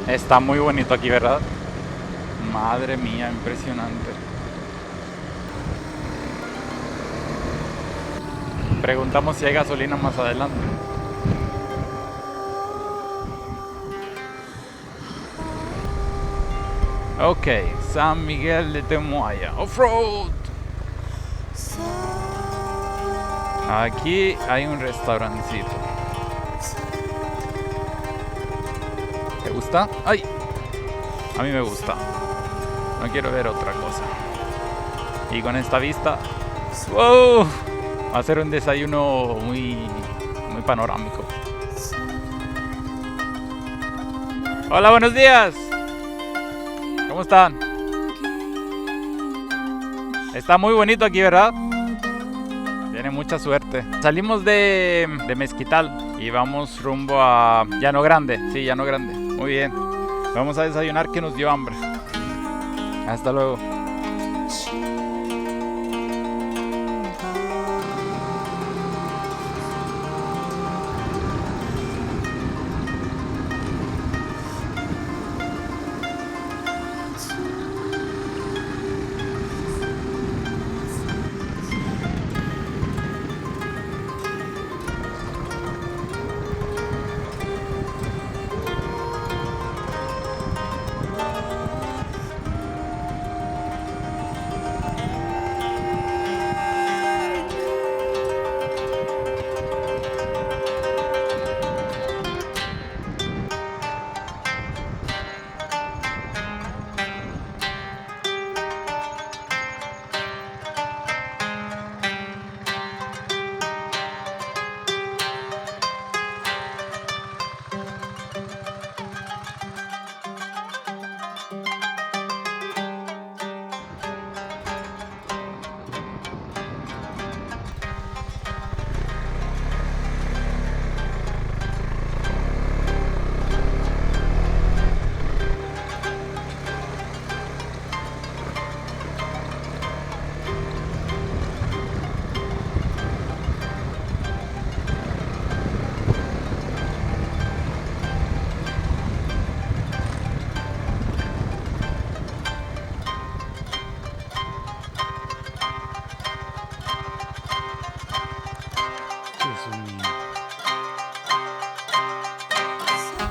Está muy bonito aquí, ¿verdad? Madre mía, impresionante. Preguntamos si hay gasolina más adelante. Ok, San Miguel de Temuaya. Off-road. Aquí hay un restaurancito. ¿Te gusta? ¡Ay! A mí me gusta. No quiero ver otra cosa. Y con esta vista... ¡Wow! Va a ser un desayuno muy panorámico. Hola, buenos días. ¿Cómo están? Está muy bonito aquí, ¿verdad? Tiene mucha suerte. Salimos de Mezquital y vamos rumbo a Llano Grande. Sí, Llano Grande. Muy bien. Vamos a desayunar que nos dio hambre. Hasta luego.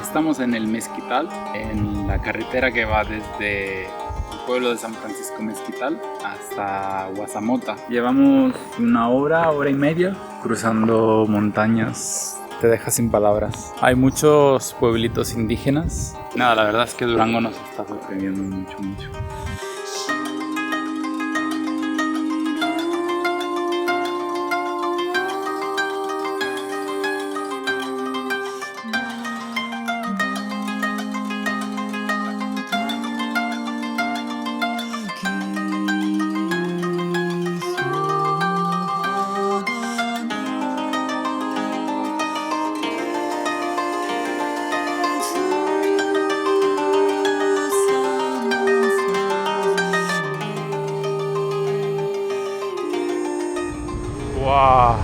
Estamos en el Mezquital, en la carretera que va desde el pueblo de San Francisco Mezquital hasta Guazamota. Llevamos una hora y media cruzando montañas. Te deja sin palabras. Hay muchos pueblitos indígenas. Nada, la verdad es que Durango nos está sorprendiendo mucho. ¡Wow!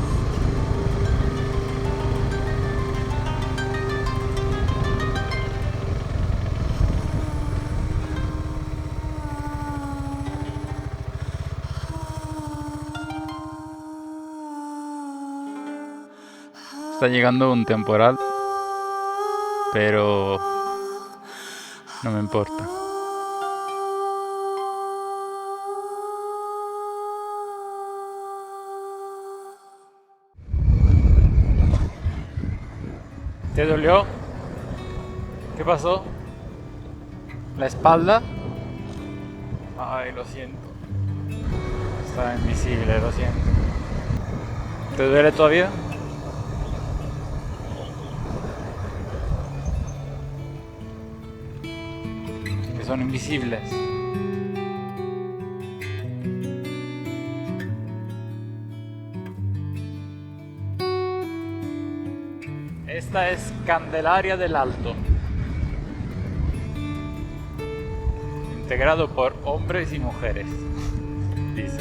Está llegando un temporal, pero no me importa. ¿Te dolió? ¿Qué pasó? ¿La espalda? Ay, lo siento. Está invisible, lo siento. ¿Te duele todavía? Que son invisibles. Esta es Candelaria del Alto, integrado por hombres y mujeres, dice.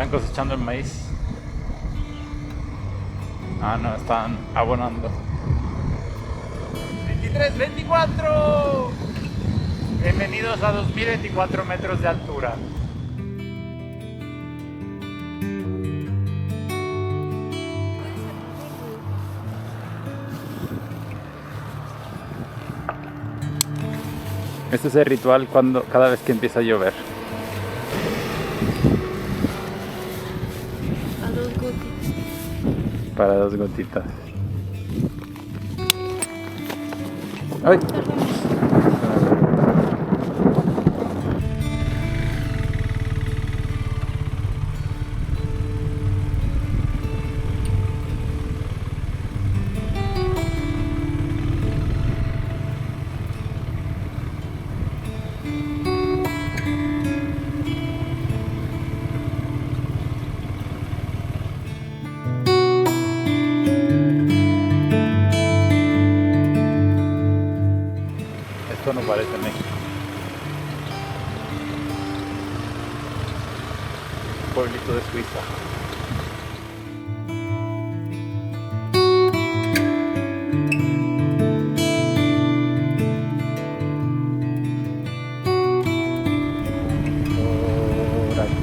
Están cosechando el maíz. Ah, no, están abonando. 23, 24. Bienvenidos a 2024 metros de altura. Este es el ritual cada vez que empieza a llover. A 2 gotitas. Para 2 gotitas. ¡Ay! Esto no parece México. Pueblito de Suiza. Por aquí.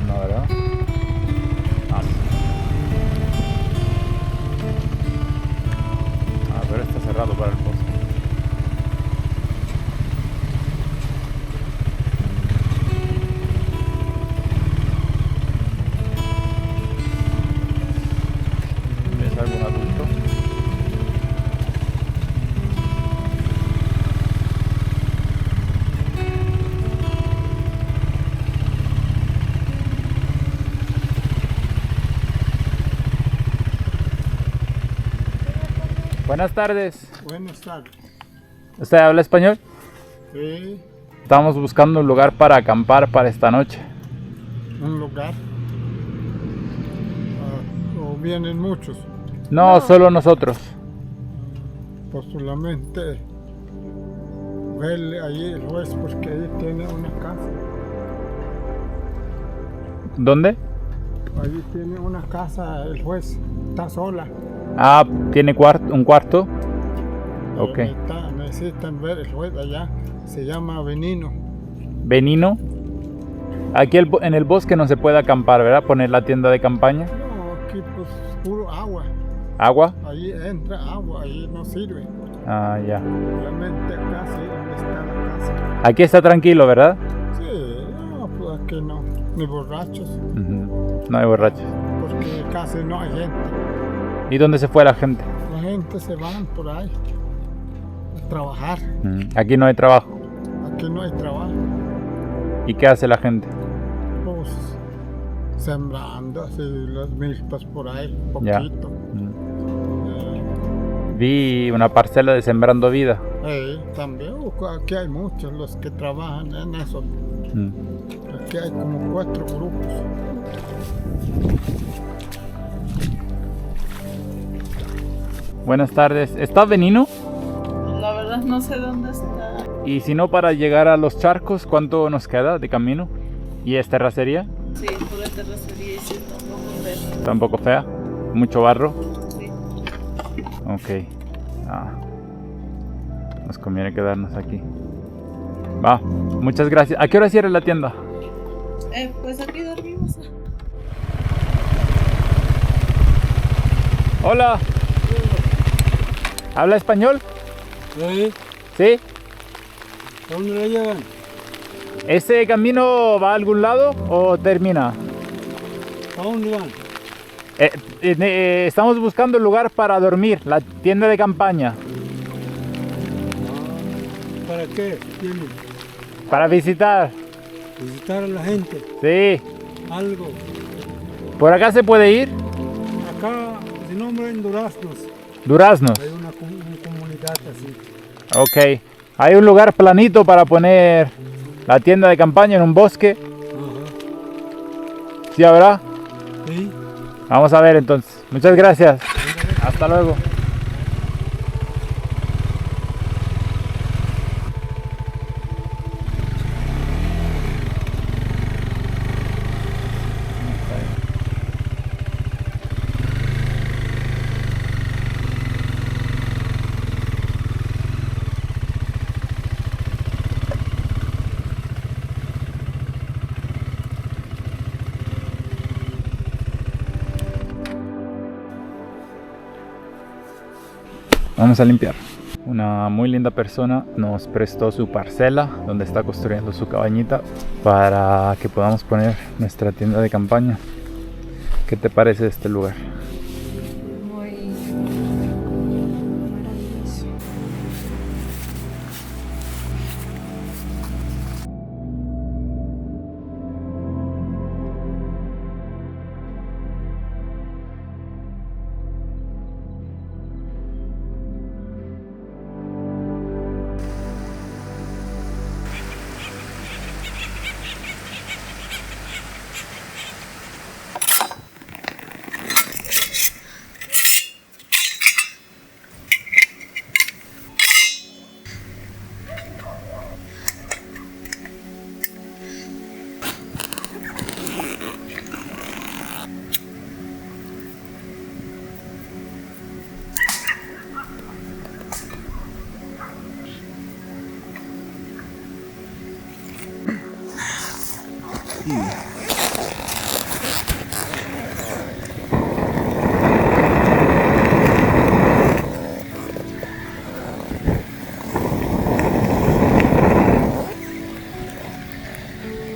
No, ¿verdad? Ah, sí. Pero está cerrado para el bosque. ¿Ves algún adulto? Buenas tardes. Buenas tardes. ¿Usted habla español? Sí, Estamos buscando un lugar para acampar para esta noche. un lugar. ¿O vienen muchos? No, solo nosotros. Pues solamente verle allí el juez porque ahí tiene una casa. ¿Dónde? Allí tiene una casa el juez. Está sola. Ah, tiene un cuarto. Ok. Necesitan ver el juez allá. Se llama Benino. Benino. Aquí en el bosque no se puede acampar, ¿verdad? Poner la tienda de campaña. No, aquí pues puro agua. ¿Agua? Allí entra agua, allí no sirve. Ah, ya. Solamente acá sí, donde está la casa. Aquí está tranquilo, ¿verdad? Sí, no, pues aquí no. Ni borrachos. Ujú. No hay borrachos. Porque casi no hay gente. ¿Y dónde se fue la gente? La gente se van por ahí a trabajar. Aquí no hay trabajo. Aquí no hay trabajo. ¿Y qué hace la gente? Pues sembrando así las milpas por ahí, Ya. poquito. Vi una parcela de Sembrando Vida. También aquí hay muchos los que trabajan en eso. Mm. Aquí hay como 4 grupos. Buenas tardes. ¿Está Benino? La verdad no sé dónde está. Y si no, para llegar a los charcos, ¿cuánto nos queda de camino? ¿Y es terracería? Sí, por la terracería y sí, tampoco ver. Tampoco fea. Mucho barro. Sí. Ok. Nos conviene quedarnos aquí. Va. Muchas gracias. ¿A qué hora cierra la tienda? Pues aquí dormimos. Hola. ¿Habla español? Sí. ¿Sí? ¿Dónde le llevan? ¿Ese camino va a algún lado o termina? ¿A dónde van? Estamos buscando un lugar para dormir, la tienda de campaña. ¿Para qué? ¿Tienen? Para visitar. Visitar a la gente. Sí. Algo. ¿Por acá se puede ir? Acá se nombra en Duraznos. Duraznos. Hay una comunidad así. Ok. Hay un lugar planito para poner la tienda de campaña en un bosque. Ajá. ¿Sí habrá? Sí. Vamos a ver entonces. Muchas gracias. Hasta luego. Vamos a limpiar. Una muy linda persona nos prestó su parcela donde está construyendo su cabañita para que podamos poner nuestra tienda de campaña. ¿Qué te parece este lugar? Muy maravilloso.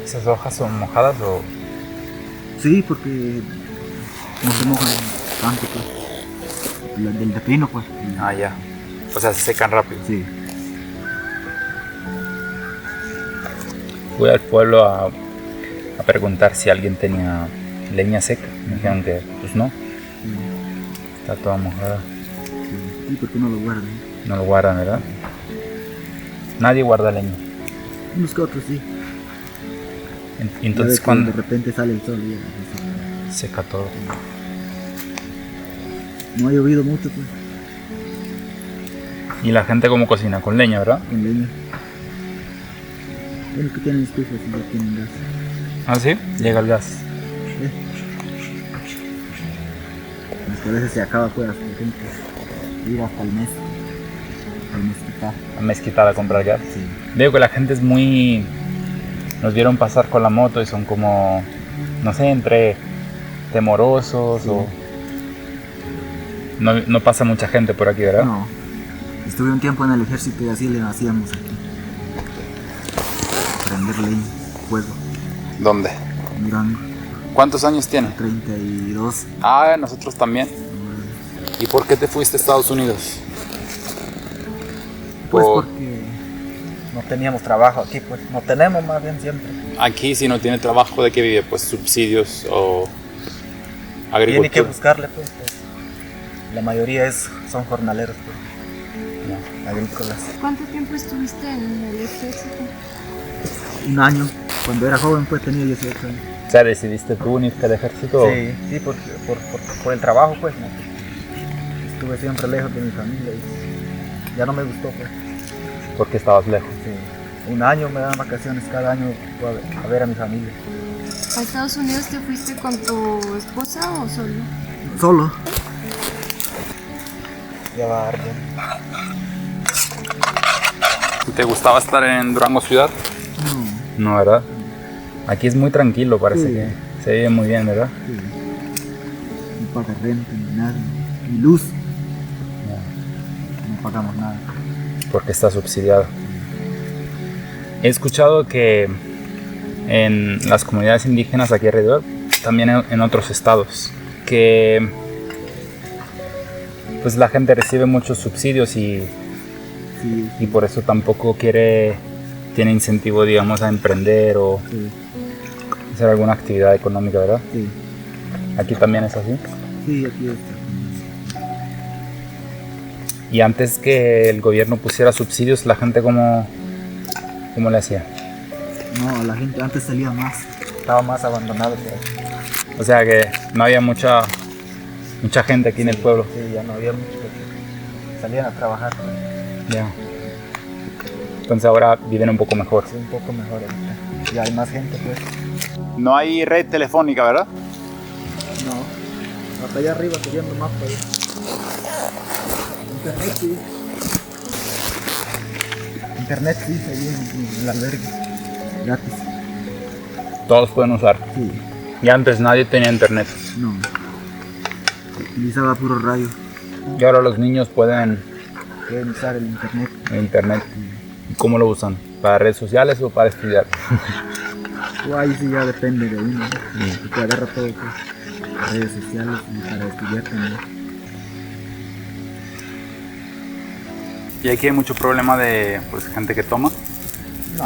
¿Esas hojas son mojadas o...? Sí, porque no se mojan tanto, pues. Las del pepino, pues. Ah, ya. O sea, se secan rápido. Sí. Fui al pueblo a preguntar si alguien tenía leña seca. Me dijeron que pues no, está toda mojada. Sí, porque no lo guardan. No lo guardan, ¿verdad? Nadie guarda leña. Unos que otros sí. Y entonces Ya ves que cuando de repente sale el sol y ya seca todo. no ha llovido mucho, pues, Y la gente como cocina con leña, ¿verdad? con leña. Bueno, que tienen estufas y ya tienen gas. Ah, sí, llega el gas. Es que a veces se acaba, pues, por ejemplo, ir hasta el mes. El mes quitar. A mezquitar a comprar gas. Sí. Veo que la gente es muy... Nos vieron pasar con la moto y son como, no sé, entre temorosos o... No pasa mucha gente por aquí, ¿verdad? No. Estuve un tiempo en el ejército y así le hacíamos aquí. Prender leña, fuego, ¿Dónde? en Durango. ¿Cuántos años tiene? 32. Ah, nosotros también. ¿Y por qué te fuiste a Estados Unidos? Pues Por- porque no teníamos trabajo aquí, pues. No tenemos más bien siempre. Aquí si no tiene trabajo, ¿de qué vive? Pues subsidios o Tiene que agricultura. buscarle, pues. La mayoría son jornaleros, pues, agrícolas. ¿Cuánto tiempo estuviste en el ejército? Un año. Cuando era joven, pues tenía 18 años. O sea, ¿decidiste tú unirte al ejército? Sí, por el trabajo, pues. ¿No? Estuve siempre lejos de mi familia y ya no me gustó, pues. Porque estabas lejos. Sí. Un año me daban vacaciones cada año a ver a mi familia. ¿A Estados Unidos te fuiste con tu esposa o solo? Solo. Ya va a arder. ¿Te gustaba estar en Durango ciudad? No. No, ¿verdad? Aquí es muy tranquilo, parece Sí. que se vive muy bien, ¿verdad? Sí. No paga renta ni nada, ni luz. No pagamos nada. Porque está subsidiado. He escuchado que en las comunidades indígenas aquí alrededor, también en otros estados, que pues la gente recibe muchos subsidios y Sí, por eso tampoco tiene incentivo, digamos, a emprender o sí, hacer alguna actividad económica, ¿verdad? sí. Aquí también es así. Sí, aquí está. Y antes que el gobierno pusiera subsidios, la gente ¿cómo le hacía? No, la gente antes salía más. Estaba más abandonado por ahí. O sea que no había mucha gente aquí en el pueblo. Sí, ya no había mucho. Porque salían a trabajar. Ya. Entonces ahora viven un poco mejor. Sí, un poco mejor ahorita. Ya hay más gente, pues. No hay red telefónica, ¿verdad? No. Hasta allá arriba subiendo más para allá. Internet sí. Internet sí, ahí en el albergue. Gratis. Todos pueden usar. Sí. Y antes nadie tenía internet. No. Utilizaba puro radio. Y ahora los niños pueden pueden usar el internet. Internet. ¿Y cómo lo usan? ¿Para redes sociales o para estudiar? O ahí sí ya depende de uno, ¿no? Porque agarra todo, pues, redes sociales y para estudiar también. ¿Y aquí hay mucho problema de pues, gente que toma? No,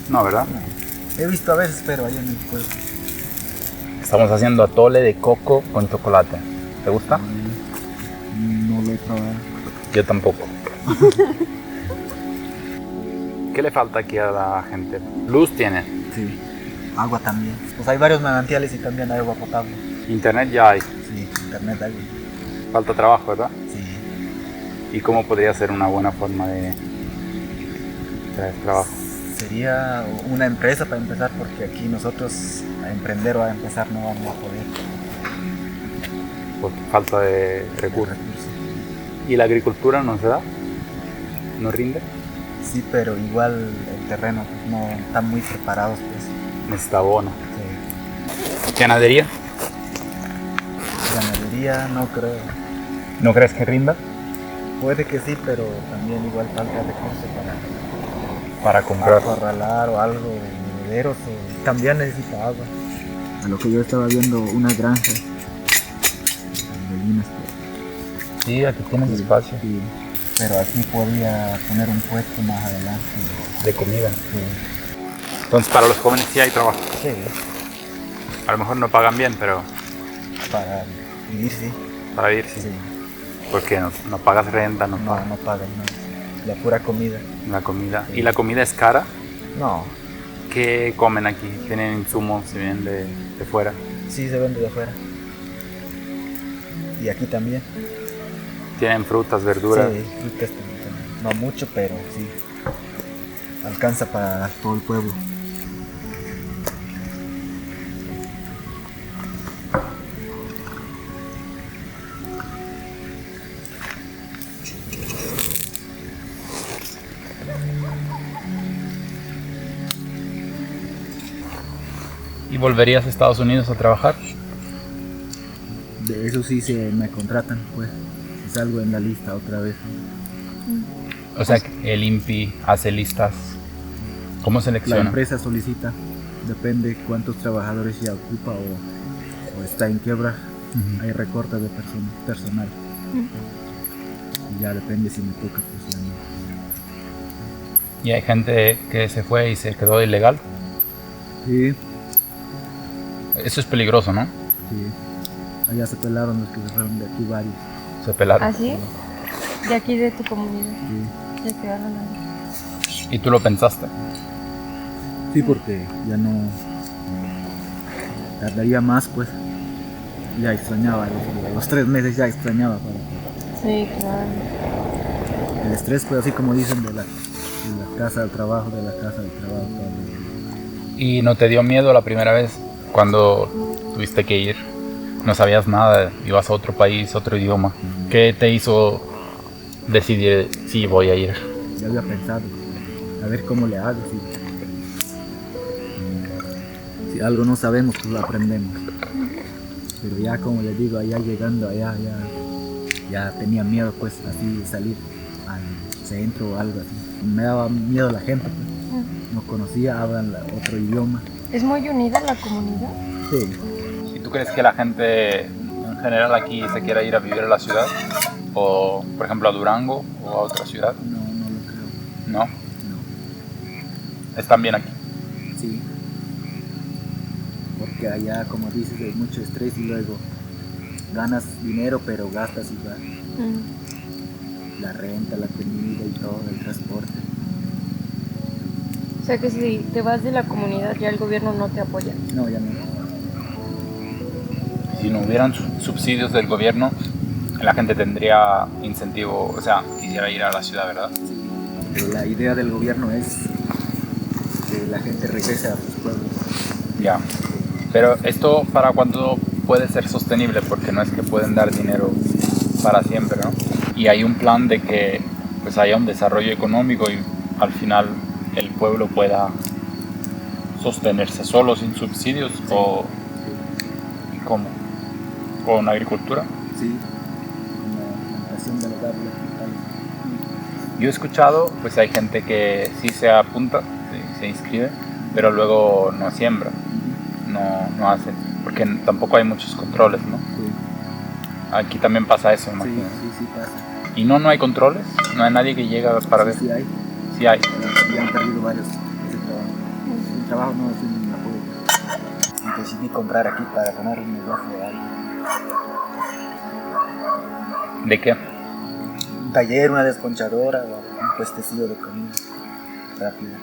No, ¿verdad? no. He visto a veces, pero ahí en el pueblo. Estamos haciendo atole de coco con chocolate. ¿Te gusta? No lo he probado. Yo tampoco. ¿Qué le falta aquí a la gente? Luz tiene. Sí. Agua también. Pues hay varios manantiales y también hay agua potable. Internet ya hay. Sí, internet hay. Falta trabajo, ¿verdad? Sí. ¿Y cómo podría ser una buena forma de traer trabajo? Sería una empresa para empezar, porque aquí nosotros a emprender o a empezar no vamos a poder. Por falta de recursos. ¿Y la agricultura no se da? ¿No rinde? Sí, pero igual el terreno pues, no están muy preparados, pues. Necesita abono. Sí. ¿Ganadería? Ganadería no creo. ¿No crees que rinda? Puede que sí, pero también igual falta recursos Para comprar. para arralar o algo, bebederos, o también necesita agua. A lo que yo estaba viendo, una granja. Gallinas, pues. Sí, aquí tienes espacio. Sí. Pero aquí podría poner un puesto más adelante. De comida. Sí. Entonces para los jóvenes sí hay trabajo. Sí. A lo mejor no pagan bien, pero Para vivir, sí. para vivir sí. Sí. Porque no pagas renta, no No, pagas no pagan, no. La pura comida. la comida. Sí. ¿Y la comida es cara? No. ¿Qué comen aquí? ¿Tienen insumos si vienen de fuera? Sí, se vende de afuera. Y aquí también. ¿Tienen frutas, verduras? Sí, frutas también. No mucho, pero sí. Alcanza para todo el pueblo. ¿Y volverías a Estados Unidos a trabajar? De eso sí se me contratan, pues. Si salgo en la lista otra vez. O sea, que el INPI hace listas. ¿Cómo La selecciona? empresa solicita, depende cuántos trabajadores ya ocupa o está en quiebra. Ujú. Hay recortes de personal. Y ya depende si me toca, pues ya no. ¿Y hay gente que se fue y se quedó ilegal? Sí, Eso es peligroso, ¿no? sí. Allá se pelaron los que se fueron de aquí varios. Se pelaron. ¿Así? De aquí de tu comunidad. Sí, Se quedaron ahí. ¿Y tú lo pensaste? sí, porque ya no tardaría más, pues. Ya extrañaba, los 3 meses ya extrañaba. Sí, claro. El estrés, pues así como dicen, de la casa al trabajo, de la casa al trabajo. Todo. ¿Y no te dio miedo la primera vez cuando tuviste que ir? No sabías nada, ibas a otro país, otro idioma. ¿Qué te hizo decidir si voy a ir? Ya había pensado, a ver cómo le hago. Si algo no sabemos, pues lo aprendemos. Pero ya, como les digo, allá llegando allá, ya tenía miedo, pues, así salir al centro o algo así. Me daba miedo la gente, pues. No conocía, hablan otro idioma. ¿Es muy unida la comunidad? Sí, ¿Y tú crees que la gente en general aquí se quiera ir a vivir a la ciudad? ¿O, por ejemplo, a Durango o a otra ciudad? no lo creo. ¿No? No. ¿Están bien aquí? Sí. Porque allá, como dices, hay mucho estrés y luego ganas dinero, pero gastas igual. La renta, la comida y todo, el transporte. O sea que si te vas de la comunidad ya el gobierno no te apoya. No, ya no. Si no hubieran subsidios del gobierno, la gente tendría incentivo, o sea, quisiera ir a la ciudad, ¿verdad? Pero la idea del gobierno es que la gente regrese a sus pueblos. Ya. Pero esto para cuándo puede ser sostenible, porque no es que pueden dar dinero para siempre, ¿no? Y hay un plan de que pues haya un desarrollo económico y al final el pueblo pueda sostenerse solo sin subsidios o ¿y cómo? ¿Con agricultura? Sí, con la plantación de los árboles frutales. Yo he escuchado, pues hay gente que sí se apunta, se inscribe, pero luego no siembra, no hace, porque tampoco hay muchos controles, ¿no? Sí, Aquí también pasa eso, sí, imagino. sí pasa. Y no hay controles, no hay nadie que llega para ver. Sí hay. Sí hay. Ya han perdido varios ese trabajo. El trabajo no es un apoyo. Y decidí comprar aquí para poner un negocio de algo. ¿De qué? Un taller, una desconchadora o un puestecillo de comida rápida.